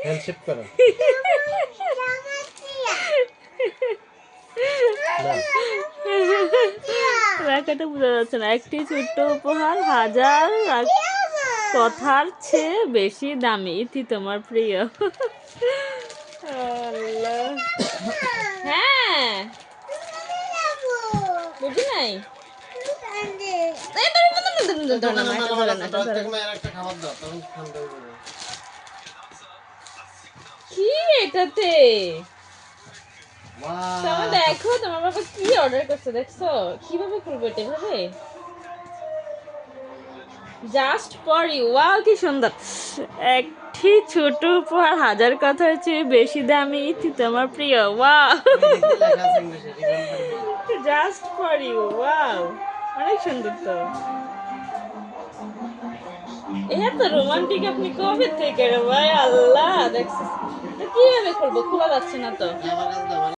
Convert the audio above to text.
Handshake করো রাখাটা বোঝা যাচ্ছে না। একটি ছোট্ট উপহার হাজার কথার চেয়ে বেশি দামি। ইতি তোমার প্রিয়। আল্লাহ। হ্যাঁ বুঝি নাই। কি এটাতে তোমার দেখো, তোমার বাবা কি অর্ডার করছে দেখছো? কিভাবে করবো এটা ভাবে? Just for you. ওয়াও কি সুন্দর। একটি ছোট উপহার হাজার কথার চেয়ে বেশি দামি। ইতি তোমার প্রিয়। Wow just for you. Wow অনেক সুন্দর তো। এত রোমান্টিক আপনি কবে থেকে রে ভাই? আল্লাহ দেখছিস কিভাবে করবো, খোলা যাচ্ছে না তো।